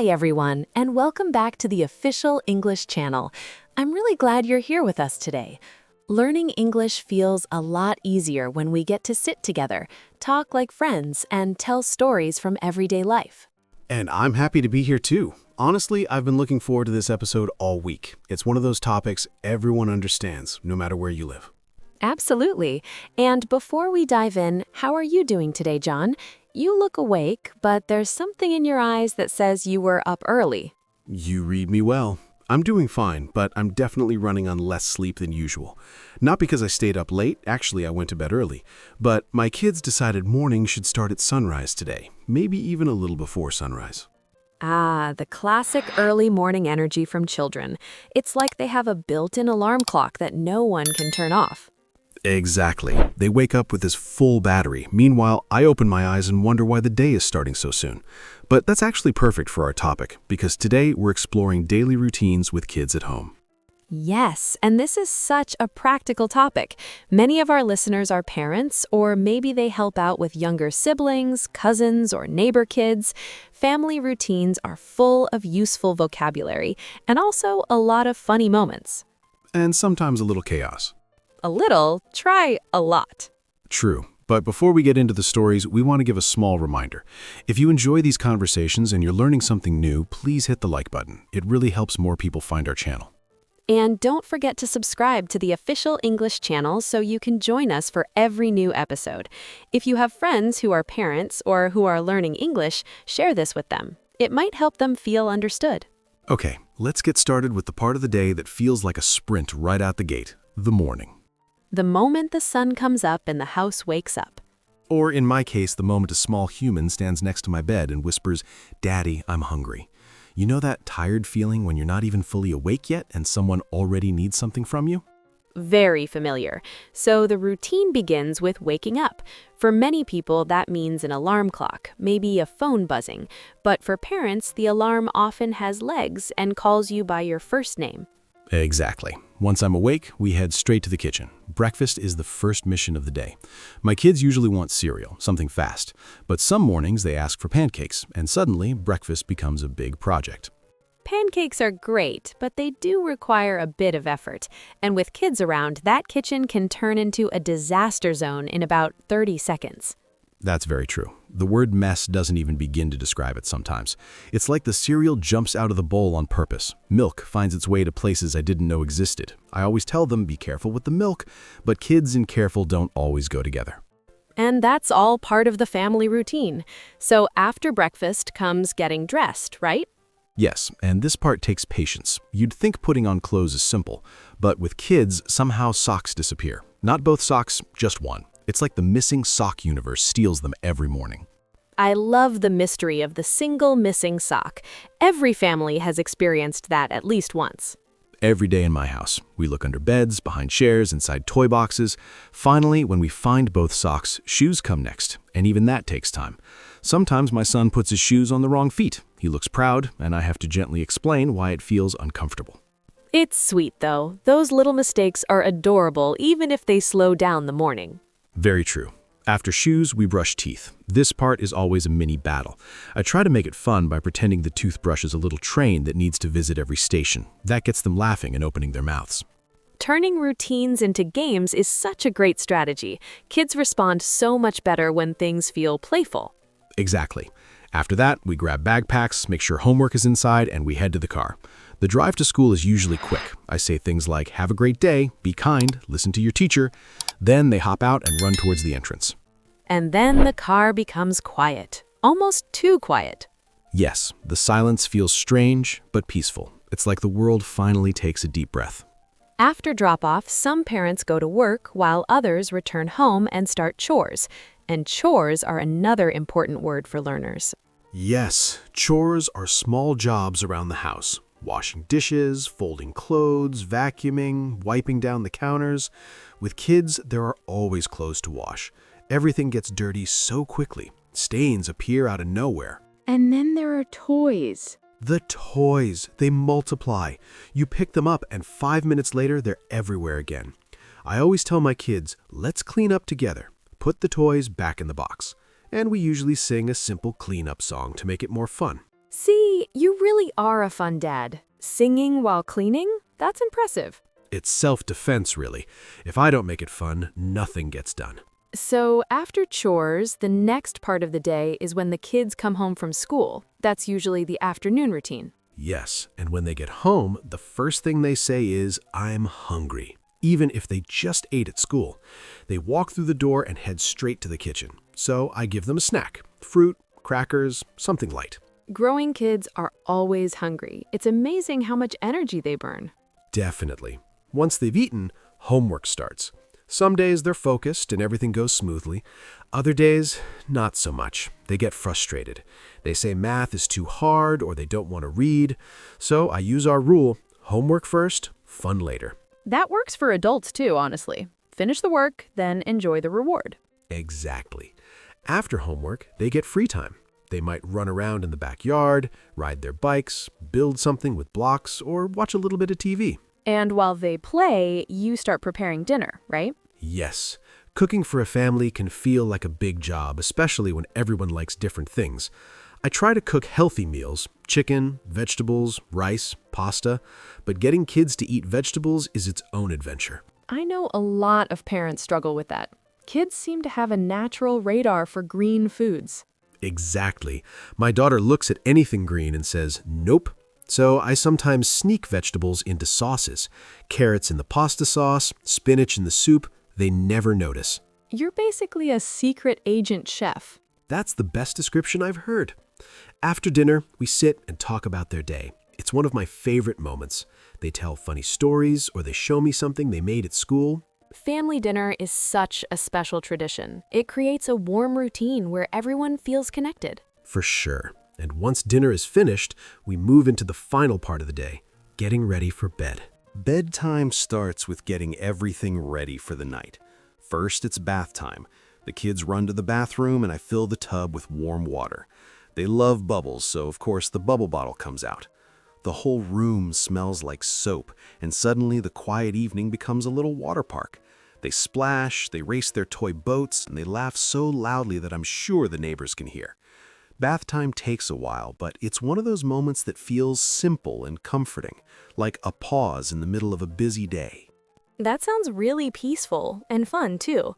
Hi everyone, and welcome back to the official English channel. I'm really glad you're here with us today. Learning English feels a lot easier when we get to sit together, talk like friends, and tell stories from everyday life. And I'm happy to be here too. Honestly, I've been looking forward to this episode all week. It's one of those topics everyone understands, no matter where you live. Absolutely. And before we dive in, how are you doing today, John? You look awake, but there's something in your eyes that says you were up early. You read me well. I'm doing fine, but I'm definitely running on less sleep than usual. Not because I stayed up late, actually I went to bed early, but my kids decided morning should start at sunrise today, maybe even a little before sunrise. Ah, the classic early morning energy from children. It's like they have a built-in alarm clock that no one can turn off. Exactly. They wake up with this full battery. Meanwhile, I open my eyes and wonder why the day is starting so soon. But that's actually perfect for our topic, because today we're exploring daily routines with kids at home. Yes, and this is such a practical topic. Many of our listeners are parents, or maybe they help out with younger siblings, cousins, or neighbor kids. Family routines are full of useful vocabulary, and also a lot of funny moments. And sometimes a little chaos. A little, try a lot. True. But before we get into the stories, we want to give a small reminder. If you enjoy these conversations and you're learning something new, please hit the like button. It really helps more people find our channel. And don't forget to subscribe to the official English channel so you can join us for every new episode. If you have friends who are parents or who are learning English, share this with them. It might help them feel understood. Okay, let's get started with the part of the day that feels like a sprint right out the gate, the morning. The moment the sun comes up and the house wakes up. Or in my case, the moment a small human stands next to my bed and whispers, "Daddy, I'm hungry." You know that tired feeling when you're not even fully awake yet and someone already needs something from you? Very familiar. So the routine begins with waking up. For many people, that means an alarm clock, maybe a phone buzzing. But for parents, the alarm often has legs and calls you by your first name. Exactly. Once I'm awake, we head straight to the kitchen. Breakfast is the first mission of the day. My kids usually want cereal, something fast, but some mornings they ask for pancakes, and suddenly breakfast becomes a big project. Pancakes are great, but they do require a bit of effort. And with kids around, that kitchen can turn into a disaster zone in about 30 seconds. That's very true. The word mess doesn't even begin to describe it sometimes. It's like the cereal jumps out of the bowl on purpose. Milk finds its way to places I didn't know existed. I always tell them, be careful with the milk, but kids and careful don't always go together. And that's all part of the family routine. So after breakfast comes getting dressed, right? Yes, and this part takes patience. You'd think putting on clothes is simple, but with kids, somehow socks disappear. Not both socks, just one. It's like the missing sock universe steals them every morning. I love the mystery of the single missing sock. Every family has experienced that at least once. Every day in my house, we look under beds, behind chairs, inside toy boxes. Finally, when we find both socks, shoes come next, and even that takes time. Sometimes my son puts his shoes on the wrong feet. He looks proud, and I have to gently explain why it feels uncomfortable. It's sweet, though. Those little mistakes are adorable, even if they slow down the morning. Very true. After shoes, we brush teeth. This part is always a mini battle. I try to make it fun by pretending the toothbrush is a little train that needs to visit every station. That gets them laughing and opening their mouths. Turning routines into games is such a great strategy. Kids respond so much better when things feel playful. Exactly. After that, we grab backpacks, make sure homework is inside, and we head to the car. The drive to school is usually quick. I say things like, "Have a great day, be kind, listen to your teacher." Then they hop out and run towards the entrance. And then the car becomes quiet, almost too quiet. Yes, the silence feels strange, but peaceful. It's like the world finally takes a deep breath. After drop-off, some parents go to work while others return home and start chores. And chores are another important word for learners. Yes, chores are small jobs around the house. Washing dishes, folding clothes, vacuuming, wiping down the counters. With kids, there are always clothes to wash. Everything gets dirty so quickly. Stains appear out of nowhere. And then there are toys. The toys, they multiply. You pick them up and 5 minutes later, they're everywhere again. I always tell my kids, let's clean up together. Put the toys back in the box. And we usually sing a simple cleanup song to make it more fun. See, you really are a fun dad. Singing while cleaning? That's impressive. It's self-defense, really. If I don't make it fun, nothing gets done. So, after chores, the next part of the day is when the kids come home from school. That's usually the afternoon routine. Yes, and when they get home, the first thing they say is, "I'm hungry," even if they just ate at school. They walk through the door and head straight to the kitchen. So I give them a snack, fruit, crackers, something light. Growing kids are always hungry. It's amazing how much energy they burn. Definitely. Once they've eaten, homework starts. Some days they're focused and everything goes smoothly. Other days, not so much. They get frustrated. They say math is too hard or they don't want to read. So I use our rule, homework first, fun later. That works for adults too, honestly. Finish the work, then enjoy the reward. Exactly. After homework, they get free time. They might run around in the backyard, ride their bikes, build something with blocks, or watch a little bit of TV. And while they play, you start preparing dinner, right? Yes, cooking for a family can feel like a big job, especially when everyone likes different things. I try to cook healthy meals, chicken, vegetables, rice, pasta, but getting kids to eat vegetables is its own adventure. I know a lot of parents struggle with that. Kids seem to have a natural radar for green foods. Exactly. My daughter looks at anything green and says, "Nope." So I sometimes sneak vegetables into sauces. Carrots in the pasta sauce, spinach in the soup. They never notice. You're basically a secret agent chef. That's the best description I've heard. After dinner, we sit and talk about their day. It's one of my favorite moments. They tell funny stories or they show me something they made at school. Family dinner is such a special tradition. It creates a warm routine where everyone feels connected. For sure. And once dinner is finished, we move into the final part of the day, getting ready for bed. Bedtime starts with getting everything ready for the night. First, it's bath time. The kids run to the bathroom and I fill the tub with warm water. They love bubbles, so of course the bubble bottle comes out. The whole room smells like soap, and suddenly the quiet evening becomes a little water park. They splash, they race their toy boats, and they laugh so loudly that I'm sure the neighbors can hear. Bath time takes a while, but it's one of those moments that feels simple and comforting, like a pause in the middle of a busy day. That sounds really peaceful and fun, too.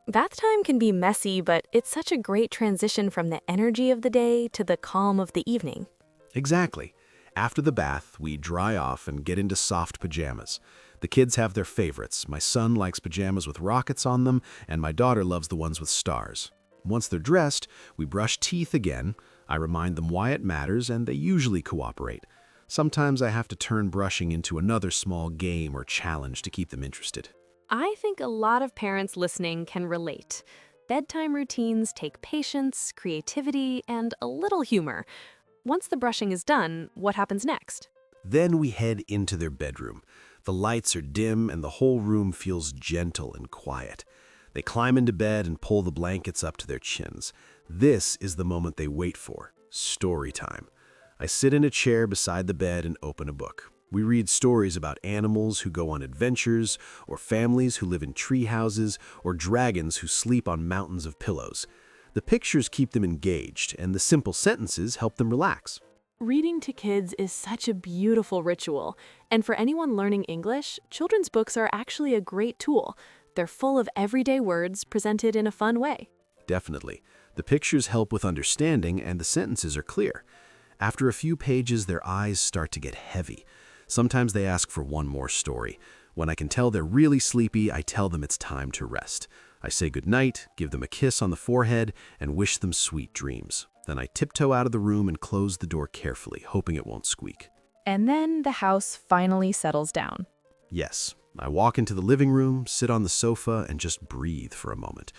Bath time can be messy, but it's such a great transition from the energy of the day to the calm of the evening. Exactly. After the bath, we dry off and get into soft pajamas. The kids have their favorites. My son likes pajamas with rockets on them, and my daughter loves the ones with stars. Once they're dressed, we brush teeth again. I remind them why it matters, and they usually cooperate. Sometimes I have to turn brushing into another small game or challenge to keep them interested. I think a lot of parents listening can relate. Bedtime routines take patience, creativity, and a little humor. Once the brushing is done, what happens next? Then we head into their bedroom. The lights are dim and the whole room feels gentle and quiet. They climb into bed and pull the blankets up to their chins. This is the moment they wait for, story time. I sit in a chair beside the bed and open a book. We read stories about animals who go on adventures, or families who live in tree houses, or dragons who sleep on mountains of pillows. The pictures keep them engaged, and the simple sentences help them relax. Reading to kids is such a beautiful ritual, and for anyone learning English, children's books are actually a great tool. They're full of everyday words presented in a fun way. Definitely. The pictures help with understanding, and the sentences are clear. After a few pages, their eyes start to get heavy. Sometimes they ask for one more story. When I can tell they're really sleepy, I tell them it's time to rest. I say goodnight, give them a kiss on the forehead, and wish them sweet dreams. Then I tiptoe out of the room and close the door carefully, hoping it won't squeak. And then the house finally settles down. Yes, I walk into the living room, sit on the sofa, and just breathe for a moment.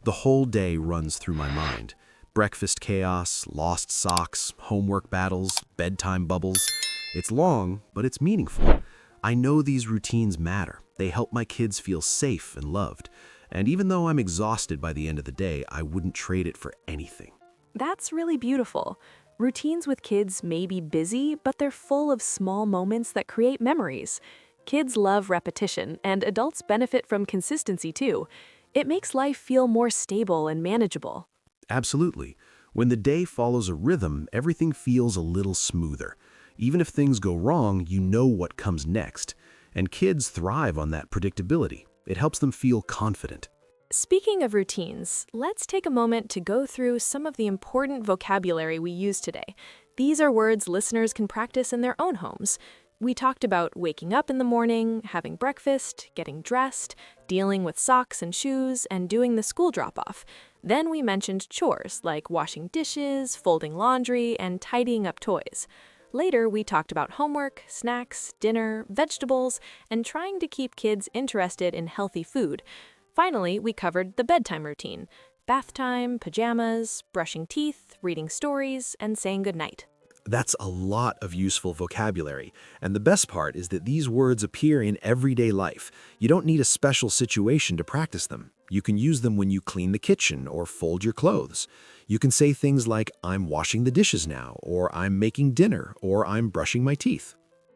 The whole day runs through my mind. Breakfast chaos, lost socks, homework battles, bedtime bubbles. It's long, but it's meaningful. I know these routines matter. They help my kids feel safe and loved. And even though I'm exhausted by the end of the day, I wouldn't trade it for anything. That's really beautiful. Routines with kids may be busy, but they're full of small moments that create memories. Kids love repetition, and adults benefit from consistency too. It makes life feel more stable and manageable. Absolutely. When the day follows a rhythm, everything feels a little smoother. Even if things go wrong, you know what comes next. And kids thrive on that predictability. It helps them feel confident. Speaking of routines, let's take a moment to go through some of the important vocabulary we use today. These are words listeners can practice in their own homes. We talked about waking up in the morning, having breakfast, getting dressed, dealing with socks and shoes, and doing the school drop-off. Then we mentioned chores like washing dishes, folding laundry, and tidying up toys. Later, we talked about homework, snacks, dinner, vegetables, and trying to keep kids interested in healthy food. Finally, we covered the bedtime routine: bath time, pajamas, brushing teeth, reading stories, and saying goodnight. That's a lot of useful vocabulary. And the best part is that these words appear in everyday life. You don't need a special situation to practice them. You can use them when you clean the kitchen or fold your clothes. You can say things like, "I'm washing the dishes now," or "I'm making dinner," or "I'm brushing my teeth."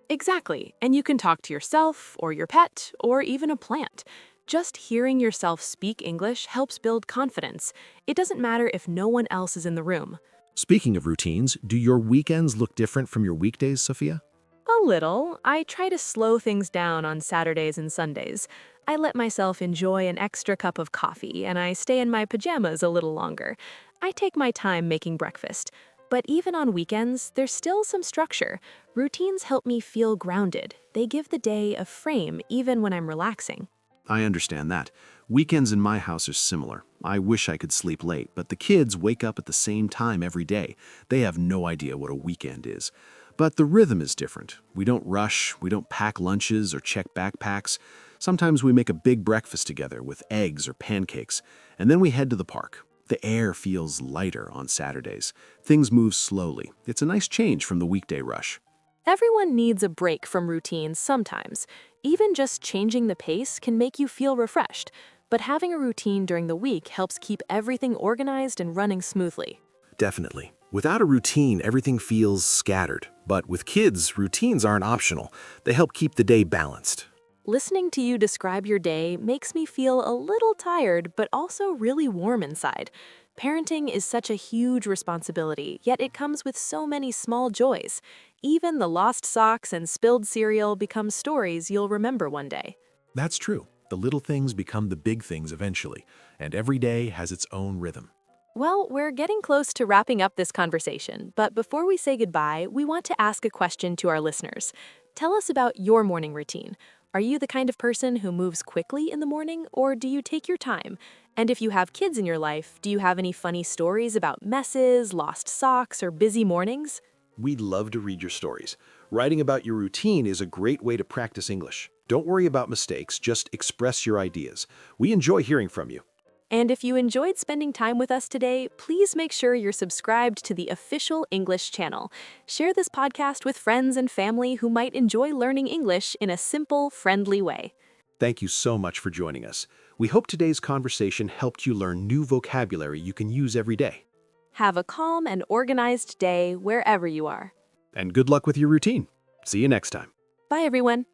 Exactly, and you can talk to yourself, or your pet, or even a plant. Just hearing yourself speak English helps build confidence. It doesn't matter if no one else is in the room. Speaking of routines, do your weekends look different from your weekdays, Sophia? A little. I try to slow things down on Saturdays and Sundays. I let myself enjoy an extra cup of coffee, and I stay in my pajamas a little longer. I take my time making breakfast. But even on weekends, there's still some structure. Routines help me feel grounded. They give the day a frame even when I'm relaxing. I understand that. Weekends in my house are similar. I wish I could sleep late, but the kids wake up at the same time every day. They have no idea what a weekend is. But the rhythm is different. We don't rush, we don't pack lunches or check backpacks. Sometimes we make a big breakfast together with eggs or pancakes, and then we head to the park. The air feels lighter on Saturdays. Things move slowly. It's a nice change from the weekday rush. Everyone needs a break from routines sometimes. Even just changing the pace can make you feel refreshed. But having a routine during the week helps keep everything organized and running smoothly. Definitely. Without a routine, everything feels scattered. But with kids, routines aren't optional. They help keep the day balanced. Listening to you describe your day makes me feel a little tired, but also really warm inside. Parenting is such a huge responsibility, yet it comes with so many small joys. Even the lost socks and spilled cereal become stories you'll remember one day. That's true. The little things become the big things eventually, and every day has its own rhythm. Well, we're getting close to wrapping up this conversation, but before we say goodbye, we want to ask a question to our listeners. Tell us about your morning routine. Are you the kind of person who moves quickly in the morning, or do you take your time? And if you have kids in your life, do you have any funny stories about messes, lost socks, or busy mornings? We'd love to read your stories. Writing about your routine is a great way to practice English. Don't worry about mistakes, just express your ideas. We enjoy hearing from you. And if you enjoyed spending time with us today, please make sure you're subscribed to the official English channel. Share this podcast with friends and family who might enjoy learning English in a simple, friendly way. Thank you so much for joining us. We hope today's conversation helped you learn new vocabulary you can use every day. Have a calm and organized day wherever you are. And good luck with your routine. See you next time. Bye, everyone.